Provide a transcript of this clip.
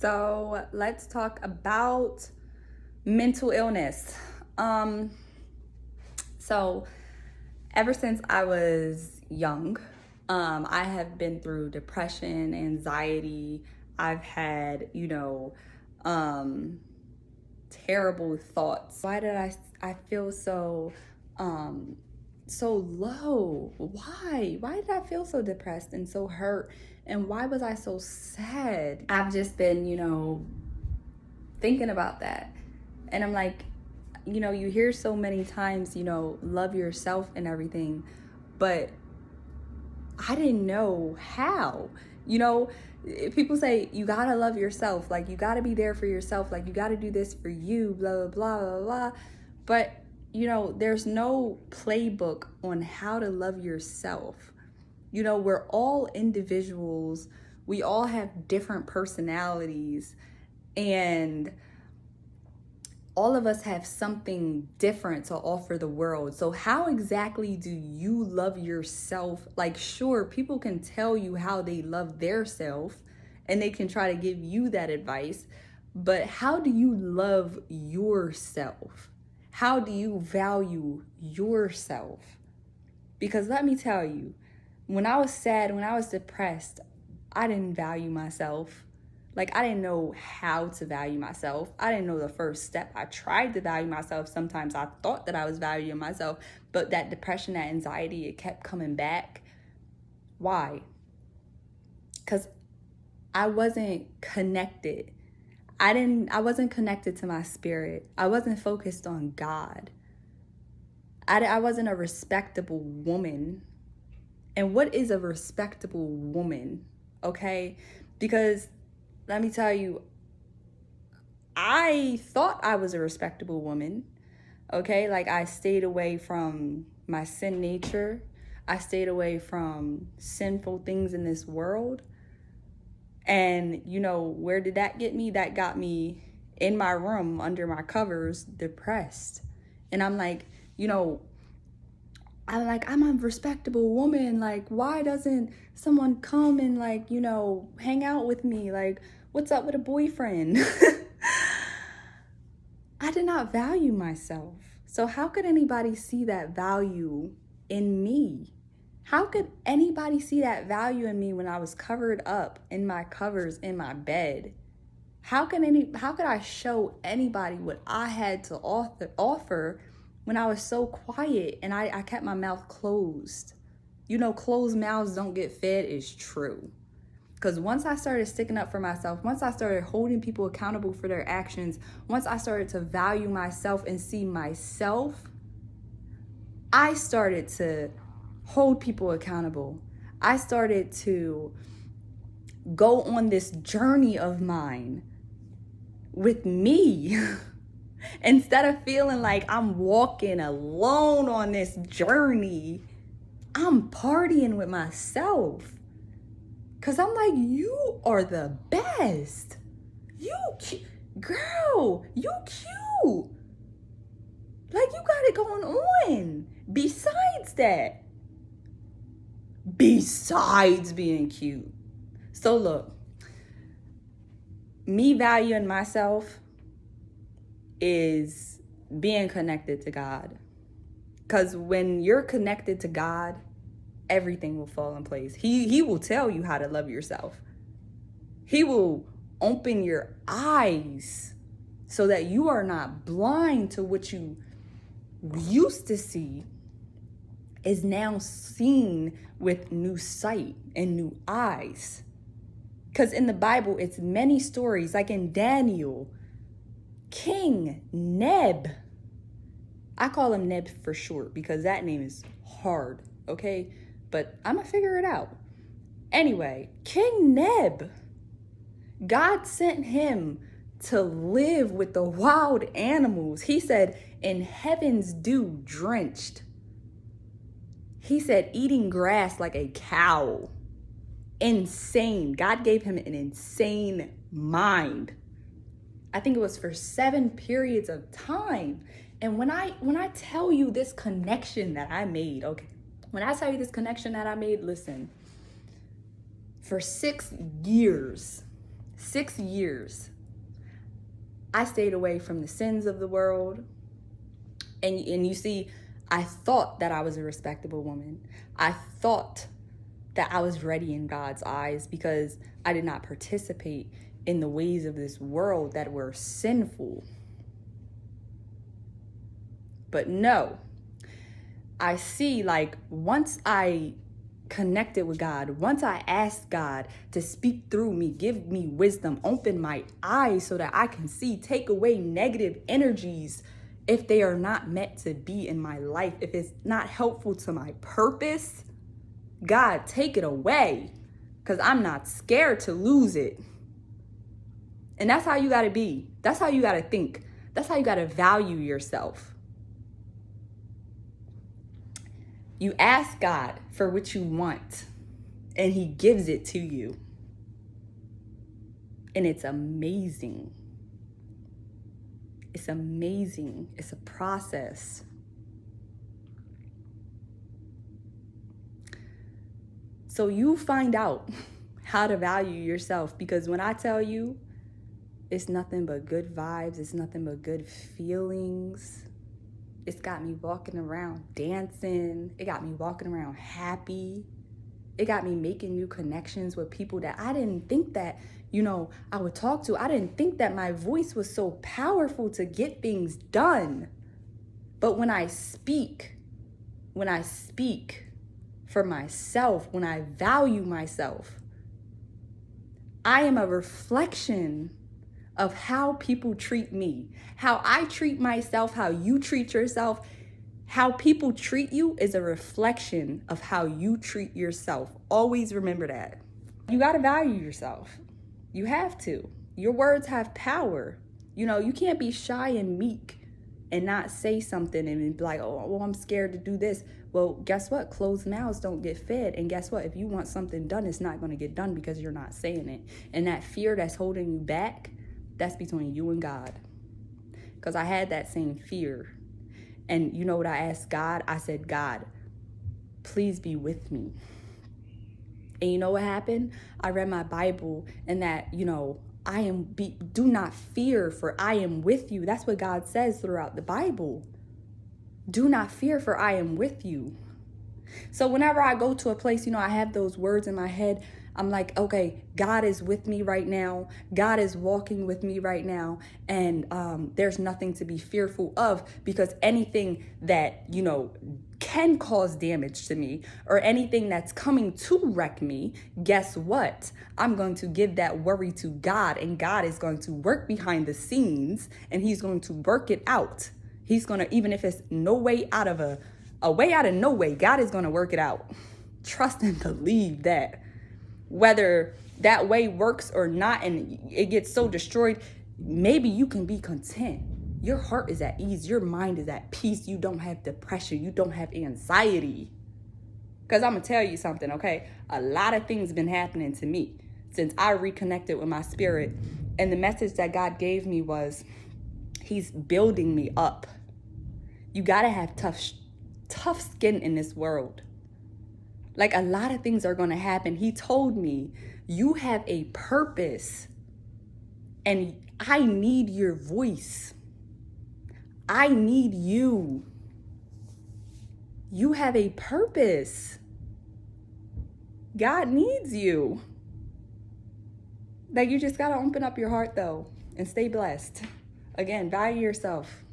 So let's talk about mental illness. Um, so ever since I was young, I have been through depression, anxiety. I've had, um, terrible thoughts. Why did I feel um, so low? Why did I feel so depressed and so hurt? And why was I so sad? I've just been, thinking about that. And I'm like, you hear so many times, love yourself and everything, but I didn't know how. You know, People say you gotta love yourself, like you gotta be there for yourself, like you gotta do this for you, blah, blah, blah, blah, blah. But, there's no playbook on how to love yourself. We're all individuals, we all have different personalities, and all of us have something different to offer the world. So how exactly do you love yourself? Like, sure, people can tell you how they love their self and they can try to give you that advice, but how do you love yourself? How do you value yourself? Because let me tell you, when I was sad, when I was depressed, I didn't value myself. Like, I didn't know how to value myself. I didn't know the first step. I tried to value myself. Sometimes I thought that I was valuing myself, but that depression, that anxiety, it kept coming back. Why? Because I wasn't connected. I wasn't connected to my spirit. I wasn't focused on God. I wasn't a respectable woman. And what is a respectable woman? Okay? Because let me tell you, I thought I was a respectable woman. Okay? Like, I stayed away from my sin nature. I stayed away from sinful things in this world. And, where did that get me? That got me in my room under my covers, depressed. And I'm like, I'm a respectable woman. Like, why doesn't someone come and, like, hang out with me? Like, what's up with a boyfriend? I did not value myself. So how could anybody see that value in me? How could anybody see that value in me when I was covered up in my covers in my bed? How could I show anybody what I had to offer when I was so quiet and I kept my mouth closed? Closed mouths don't get fed is true. Because once I started sticking up for myself, once I started holding people accountable for their actions, once I started to value myself and see myself, I started to hold people accountable. I started to go on this journey of mine with me. Instead of feeling like I'm walking alone on this journey, I'm partying with myself. Because I'm like, you are the best. Girl, you cute. Like, you got it going on. Besides being cute. So look, me valuing myself is being connected to God. Because when you're connected to God, everything will fall in place. He will tell you how to love yourself. He will open your eyes so that you are not blind to what you used to see is now seen with new sight and new eyes. Because in the Bible, it's many stories, like in Daniel, King Neb. I call him Neb for short because that name is hard, okay? But I'm going to figure it out. Anyway, King Neb, God sent him to live with the wild animals. He said, in heaven's dew drenched. He said, eating grass like a cow. Insane. God gave him an insane mind. I think it was for 7 periods of time. And when I tell you this connection that I made, okay, when I tell you this connection that I made, listen, for 6 years, 6 years, I stayed away from the sins of the world. And you see, I thought that I was a respectable woman. I thought that I was ready in God's eyes because I did not participate in the ways of this world that were sinful. But no, I see, like, once I connected with God, once I asked God to speak through me, give me wisdom, open my eyes so that I can see, take away negative energies if they are not meant to be in my life, if it's not helpful to my purpose, God, take it away, because I'm not scared to lose it. And that's how you got to be. That's how you got to think. That's how you got to value yourself. You ask God for what you want, and he gives it to you. And it's amazing. It's amazing. It's a process. So you find out how to value yourself, because when I tell you, it's nothing but good vibes, it's nothing but good feelings. It's got me walking around dancing. It got me walking around happy. It got me making new connections with people that I didn't think that, I would talk to. I didn't think that my voice was so powerful to get things done. But when I speak for myself, when I value myself, I am a reflection of how people treat me. How I treat myself, how you treat yourself. How people treat you is a reflection of how you treat yourself. Always remember that. You got to value yourself. You have to. Your words have power. You can't be shy and meek and not say something and be like, oh, well, I'm scared to do this. Well, guess what? Closed mouths don't get fed. And guess what? If you want something done, it's not going to get done because you're not saying it. And that fear that's holding you back, that's between you and God. Because I had that same fear. And you know what I asked God? I said, God, please be with me. And you know what happened? I read my Bible and that, do not fear, for I am with you. That's what God says throughout the Bible. Do not fear, for I am with you. So whenever I go to a place, I have those words in my head. I'm like, okay, God is with me right now. God is walking with me right now. And there's nothing to be fearful of, because anything that, can cause damage to me or anything that's coming to wreck me, guess what? I'm going to give that worry to God, and God is going to work behind the scenes and he's going to work it out. He's going to, even if it's no way out of a way out of no way, God is going to work it out. Trust and believe that. Whether that way works or not and it gets so destroyed, maybe you can be content. Your heart is at ease. Your mind is at peace. You don't have depression. You don't have anxiety. Because I'm going to tell you something, okay? A lot of things have been happening to me since I reconnected with my spirit. And the message that God gave me was, he's building me up. You got to have tough skin in this world. Like, a lot of things are going to happen. He told me, you have a purpose and I need your voice. I need you. You have a purpose. God needs you. Like, you just got to open up your heart though and stay blessed. Again, value yourself.